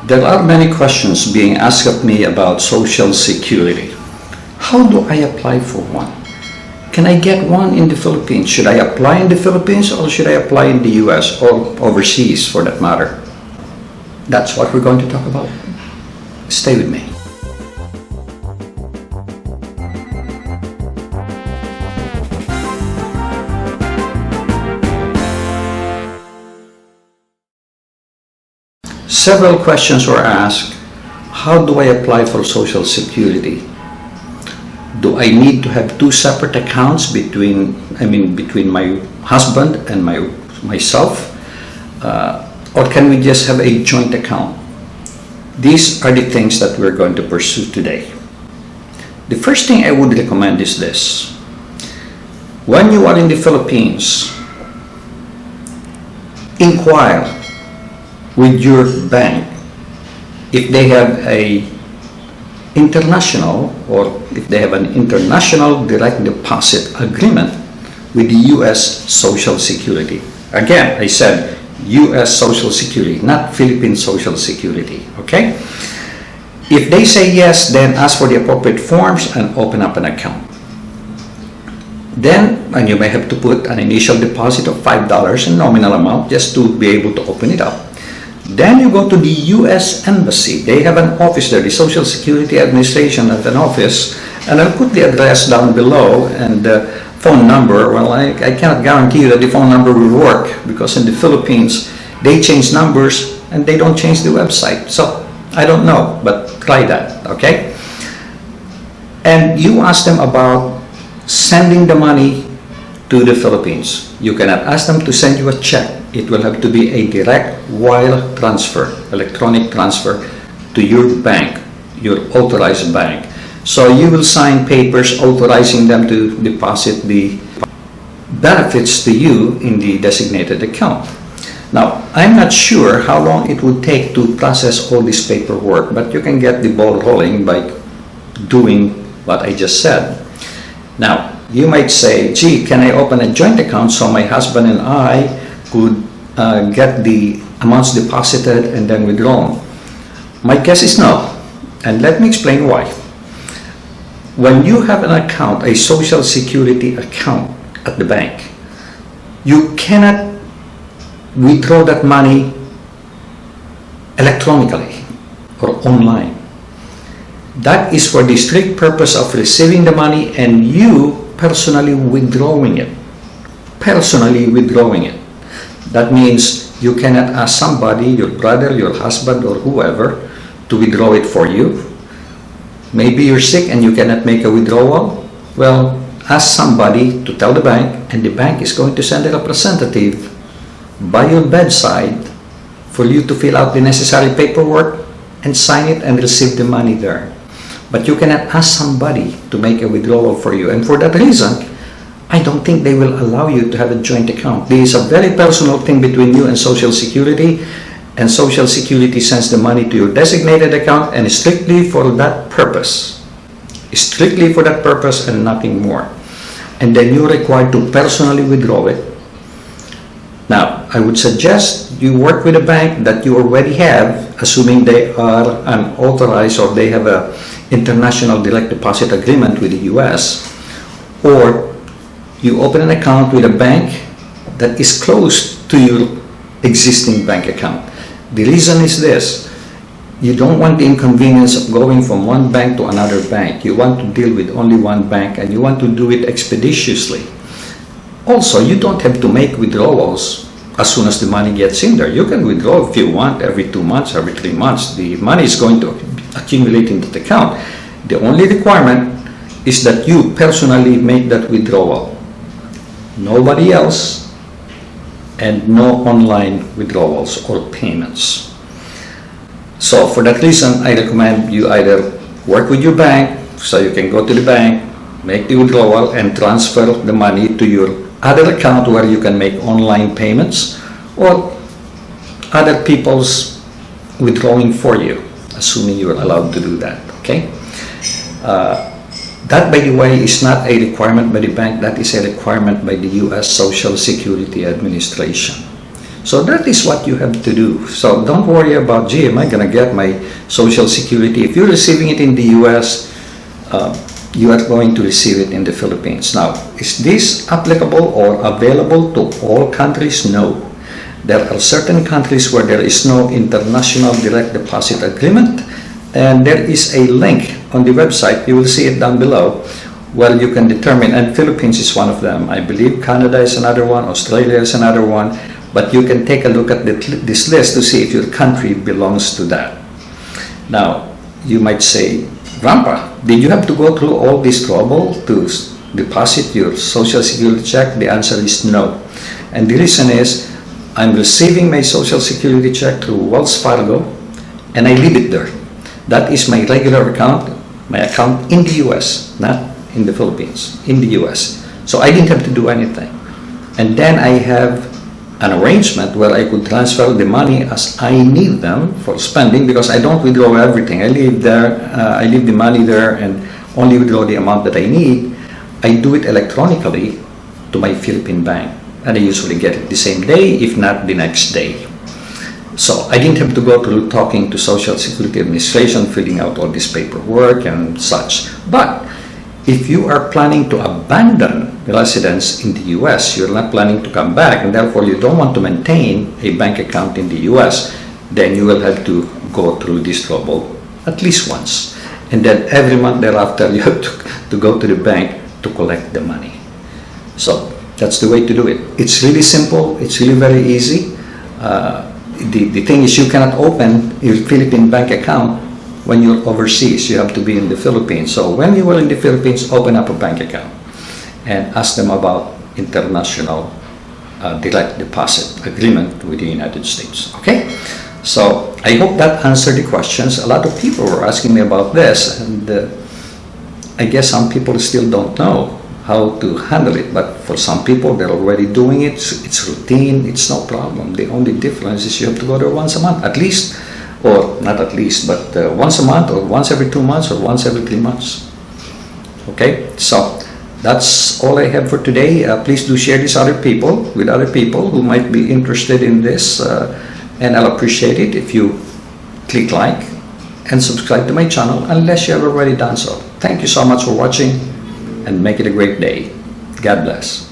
There are many questions being asked of me about Social Security. How do I apply for one? Can I get one in the Philippines? Should I apply in the Philippines or should I apply in the US or overseas for that matter? That's what we're going to talk about. Stay with me. Several questions were asked. How do I apply for Social Security? Do I need to have two separate accounts between my husband and myself? Or can we just have a joint account? These are the things that we're going to pursue today. The first thing I would recommend is this. When you are in the Philippines, inquire with your bank if they have a international or if they have an international direct deposit agreement with the US Social Security. Again, I said US Social Security, not Philippine Social Security, okay? If they say yes, then ask for the appropriate forms and open up an account. Then, and you may have to put an initial deposit of $5 in nominal amount just to be able to open it up. Then you go to the U.S. Embassy. They have an office there, the Social Security Administration has an office, and I'll put the address down below and the phone number. Well, I cannot guarantee you that the phone number will work because in the Philippines, they change numbers and they don't change the website. So, I don't know, but try that, okay? And you ask them about sending the money to the Philippines. You cannot ask them to send you a check. It will have to be a direct wire transfer, electronic transfer to your bank, your authorized bank. So you will sign papers authorizing them to deposit the benefits to you in the designated account. Now, I'm not sure how long it would take to process all this paperwork, but you can get the ball rolling by doing what I just said. Now, you might say, gee, can I open a joint account so my husband and I could get the amounts deposited and then withdrawn? My guess is no, and let me explain why. When you have an account, a Social Security account at the bank, you cannot withdraw that money electronically or online. That is for the strict purpose of receiving the money and you personally withdrawing it. That means you cannot ask somebody, your brother, your husband, or whoever, to withdraw it for you. Maybe you're sick and you cannot make a withdrawal. Well, ask somebody to tell the bank, and the bank is going to send a representative by your bedside for you to fill out the necessary paperwork and sign it and receive the money there. But you cannot ask somebody to make a withdrawal for you. And for that reason, I don't think they will allow you to have a joint account. This is a very personal thing between you and Social Security, and Social Security sends the money to your designated account and strictly for that purpose. Strictly for that purpose and nothing more. And then you're required to personally withdraw it. Now, I would suggest you work with a bank that you already have, assuming they are an authorized or they have a international direct deposit agreement with the US, or you open an account with a bank that is close to your existing bank account. The reason is this: you don't want the inconvenience of going from one bank to another bank. You want to deal with only one bank and you want to do it expeditiously. Also, you don't have to make withdrawals as soon as the money gets in there. You can withdraw if you want every 2 months, every 3 months. The money is going to accumulate in that account. The only requirement is that you personally make that withdrawal. Nobody else, and no online withdrawals or payments. So for that reason, I recommend you either work with your bank, so you can go to the bank, make the withdrawal, and transfer the money to your other account where you can make online payments, or other people's withdrawing for you, assuming you are allowed to do that, okay? That, by the way, is not a requirement by the bank. That is a requirement by the U.S. Social Security Administration. So that is what you have to do. So don't worry about, gee, am I going to get my Social Security? If you're receiving it in the US, you are going to receive it in the Philippines. Now, is this applicable or available to all countries? No. There are certain countries where there is no international direct deposit agreement, and there is a link on the website, you will see it down below, where you can determine, and Philippines is one of them. I believe Canada is another one, Australia is another one, but you can take a look at this list to see if your country belongs to that. Now, you might say, Grandpa, did you have to go through all this trouble to deposit your Social Security check? The answer is no. And the reason is, I'm receiving my Social Security check through Wells Fargo, and I leave it there. That is my regular account, my account in the US, not in the Philippines, in the US. So I didn't have to do anything. And then I have an arrangement where I could transfer the money as I need them for spending, because I don't withdraw everything. I leave the money there and only withdraw the amount that I need. I do it electronically to my Philippine bank, and I usually get it the same day, if not the next day. So I didn't have to go through talking to Social Security Administration, filling out all this paperwork and such. But if you are planning to abandon residence in the US, you're not planning to come back, and therefore you don't want to maintain a bank account in the US, then you will have to go through this trouble at least once. And then every month thereafter, you have to go to the bank to collect the money. So that's the way to do it. It's really simple. It's really very easy. The thing is, you cannot open your Philippine bank account when you're overseas. You have to be in the Philippines. So when you are in the Philippines, open up a bank account and ask them about international direct deposit agreement with the United States. Okay? So I hope that answered the questions. A lot of people were asking me about this, and I guess some people still don't know how to handle it, but for some people, they're already doing it. It's routine. It's no problem. The only difference is you have to go there once a month at least, or not at least, but once a month, or once every 2 months, or once every 3 months. Okay, so that's all I have for today. Please do share this with other people who might be interested in this, and I'll appreciate it if you click like and subscribe to my channel, unless you have already done so. Thank you so much for watching, and make it a great day. God bless.